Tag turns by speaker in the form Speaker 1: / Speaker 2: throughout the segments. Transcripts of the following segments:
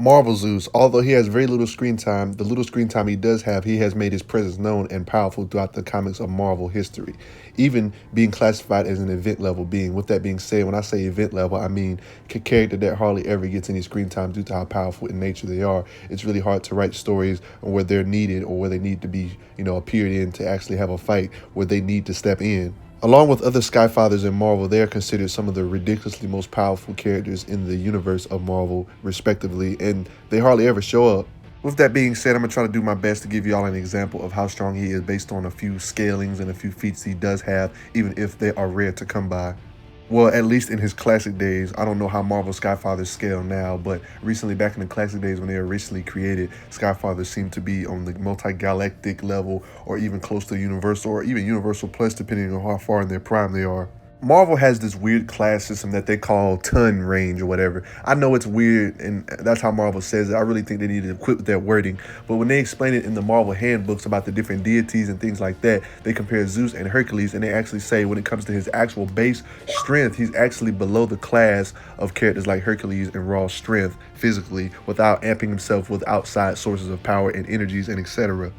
Speaker 1: Marvel Zeus, although he has very little screen time, the little screen time he does have, he has made his presence known and powerful throughout the comics of Marvel history, even being classified as an event level being. With that being said, when I say event level, I mean a character that hardly ever gets any screen time due to how powerful in nature they are. It's really hard to write stories where they're needed or where they need to be, appeared in to actually have a fight where they need to step in. Along with other Skyfathers in Marvel, they are considered some of the ridiculously most powerful characters in the universe of Marvel, respectively, and they hardly ever show up. With that being said, I'm going to try to do my best to give y'all an example of how strong he is based on a few scalings and a few feats he does have, even if they are rare to come by. Well, at least in his classic days. I don't know how Marvel Skyfathers scale now, but recently, back in the classic days when they were originally created, Skyfathers seemed to be on the multi-galactic level or even close to Universal or even Universal Plus, depending on how far in their prime they are. Marvel has this weird class system that they call ton range or whatever. I know it's weird, and that's how Marvel says it. I really think they need to quit with that wording. But when they explain it in the Marvel handbooks about the different deities and things like that, they compare Zeus and Hercules, and they actually say when it comes to his actual base strength, he's actually below the class of characters like Hercules in raw strength physically, without amping himself with outside sources of power and energies and etc.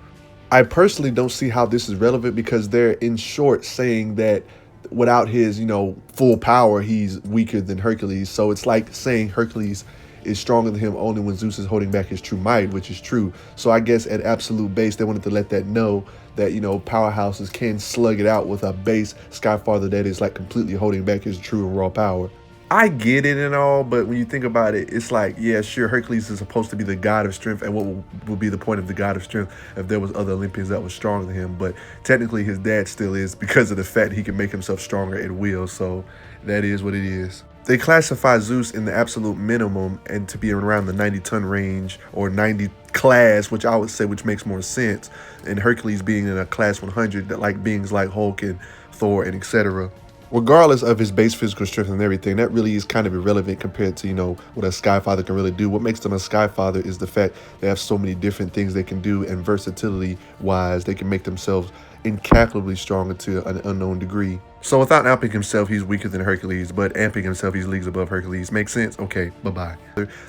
Speaker 1: I personally don't see how this is relevant because they're in short saying that without his, full power, he's weaker than Hercules. So it's like saying Hercules is stronger than him only when Zeus is holding back his true might, which is true. So I guess at absolute base, they wanted to let that know that, powerhouses can slug it out with a base Skyfather that is like completely holding back his true and raw power. I get it and all, but when you think about it, it's like, yeah, sure, Hercules is supposed to be the god of strength, and what would be the point of the god of strength if there was other Olympians that was stronger than him? But technically, his dad still is because of the fact he can make himself stronger at will, so that is what it is. They classify Zeus in the absolute minimum and to be around the 90-ton range or 90 class, which I would say which makes more sense, and Hercules being in a class 100, that like beings like Hulk and Thor and etc. Regardless of his base physical strength and everything, that really is kind of irrelevant compared to, what a Skyfather can really do. What makes them a Skyfather is the fact they have so many different things they can do, and versatility-wise, they can make themselves incalculably stronger to an unknown degree. So without amping himself, he's weaker than Hercules, but amping himself, he's leagues above Hercules. Makes sense? Okay, bye-bye.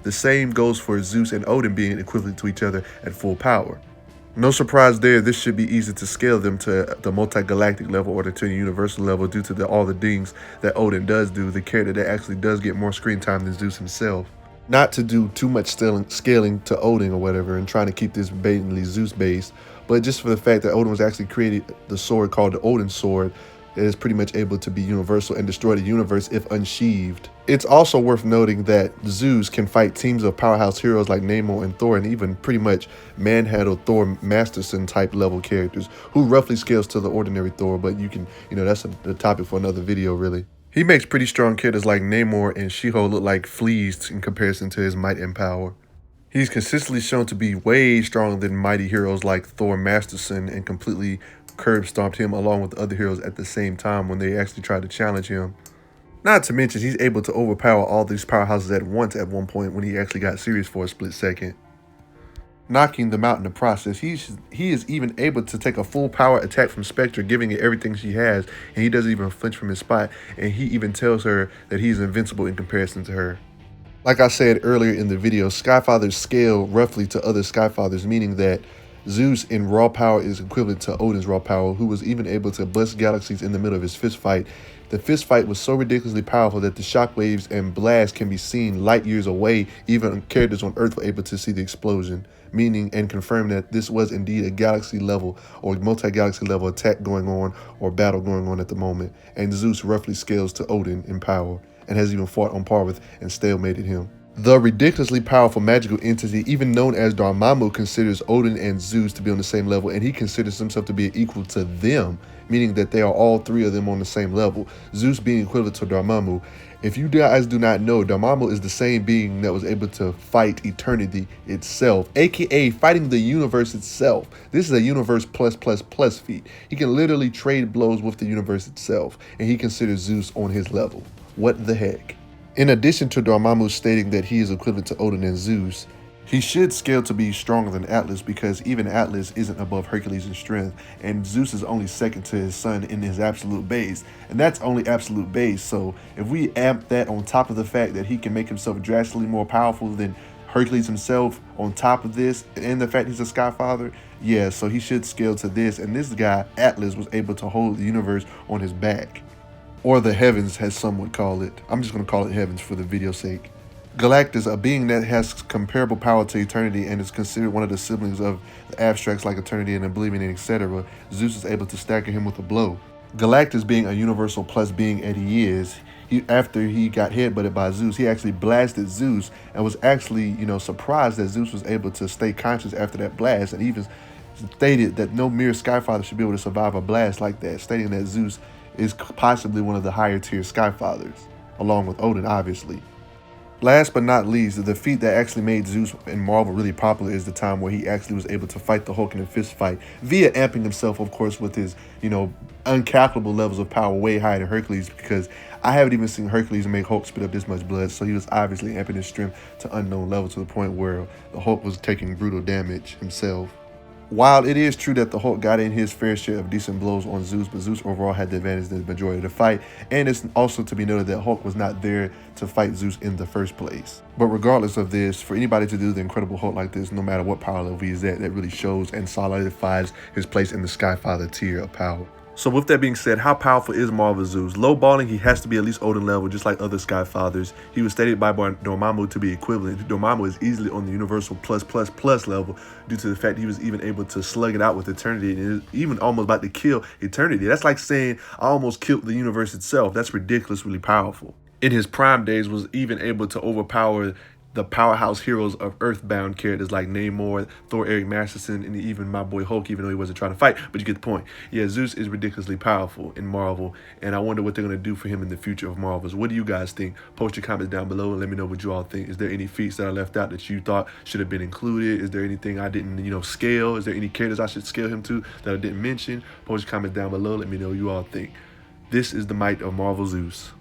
Speaker 1: The same goes for Zeus and Odin being equivalent to each other at full power. No surprise there, this should be easy to scale them to the multi-galactic level or to the universal level due to all the things that Odin does do, the character that actually does get more screen time than Zeus himself. Not to do too much scaling to Odin or whatever and trying to keep this blatantly Zeus based, but just for the fact that Odin was actually created the sword called the Odin sword that is pretty much able to be universal and destroy the universe if unsheathed. It's also worth noting that Zeus can fight teams of powerhouse heroes like Namor and Thor, and even pretty much manhandle Thor Masterson type level characters, who roughly scales to the ordinary Thor, but you can, that's a topic for another video really. He makes pretty strong characters like Namor and She-Hulk look like fleas in comparison to his might and power. He's consistently shown to be way stronger than mighty heroes like Thor Masterson and completely curb stomped him along with other heroes at the same time when they actually tried to challenge him. Not to mention, he's able to overpower all these powerhouses at once at one point when he actually got serious for a split second, knocking them out in the process. He is even able to take a full power attack from Spectre, giving it everything she has, and he doesn't even flinch from his spot, and he even tells her that he's invincible in comparison to her. Like I said earlier in the video, Skyfathers scale roughly to other Skyfathers, meaning that Zeus in raw power is equivalent to Odin's raw power, who was even able to bust galaxies in the middle of his fist fight. The fist fight was so ridiculously powerful that the shockwaves and blasts can be seen light years away. Even characters on Earth were able to see the explosion, meaning and confirming that this was indeed a galaxy level or multi-galaxy level attack going on or battle going on at the moment. And Zeus roughly scales to Odin in power and has even fought on par with and stalemated him. The ridiculously powerful magical entity, even known as Dormammu, considers Odin and Zeus to be on the same level, and he considers himself to be equal to them, meaning that they are all three of them on the same level, Zeus being equivalent to Dormammu. If you guys do not know, Dormammu is the same being that was able to fight eternity itself, aka fighting the universe itself. This is a universe plus plus plus feat. He can literally trade blows with the universe itself, and he considers Zeus on his level. What the heck? In addition to Dormammu stating that he is equivalent to Odin and Zeus, he should scale to be stronger than Atlas because even Atlas isn't above Hercules in strength, and Zeus is only second to his son in his absolute base, and that's only absolute base. So if we amp that on top of the fact that he can make himself drastically more powerful than Hercules himself on top of this, and the fact he's a sky father, yeah, so he should scale to this. And this guy, Atlas, was able to hold the universe on his back. Or the heavens, as some would call it. I'm just going to call it heavens for the video's sake. Galactus, a being that has comparable power to eternity and is considered one of the siblings of the abstracts like eternity and oblivion, etc., Zeus is able to stagger him with a blow. Galactus, being a universal plus being that he is, after he got headbutted by Zeus, he actually blasted Zeus and was actually, surprised that Zeus was able to stay conscious after that blast, and even stated that no mere Skyfather should be able to survive a blast like that, stating that Zeus is possibly one of the higher tier Skyfathers, along with Odin, obviously. Last but not least, the feat that actually made Zeus in Marvel really popular is the time where he actually was able to fight the Hulk in a fist fight via amping himself, of course, with his, uncalculable levels of power way higher than Hercules, because I haven't even seen Hercules make Hulk spit up this much blood, so he was obviously amping his strength to unknown level to the point where the Hulk was taking brutal damage himself. While it is true that the Hulk got in his fair share of decent blows on Zeus, but Zeus overall had the advantage in the majority of the fight, and it's also to be noted that Hulk was not there to fight Zeus in the first place. But regardless of this, for anybody to do the Incredible Hulk like this, no matter what power level he's at, that really shows and solidifies his place in the Skyfather tier of power. So with that being said, how powerful is Marvel Zeus? Lowballing, he has to be at least Odin level, just like other Skyfathers. He was stated by Dormammu to be equivalent. Dormammu is easily on the Universal plus level due to the fact he was even able to slug it out with Eternity and even almost about to kill Eternity. That's like saying I almost killed the universe itself. That's ridiculously powerful. In his prime days, was even able to overpower the powerhouse heroes of Earthbound characters like Namor, Thor, Eric Masterson, and even my boy Hulk, even though he wasn't trying to fight. But you get the point. Yeah, Zeus is ridiculously powerful in Marvel, and I wonder what they're going to do for him in the future of Marvels. What do you guys think? Post your comments down below and let me know what you all think. Is there any feats that I left out that you thought should have been included? Is there anything I didn't, scale? Is there any characters I should scale him to that I didn't mention? Post your comments down below. Let me know what you all think. This is the might of Marvel Zeus.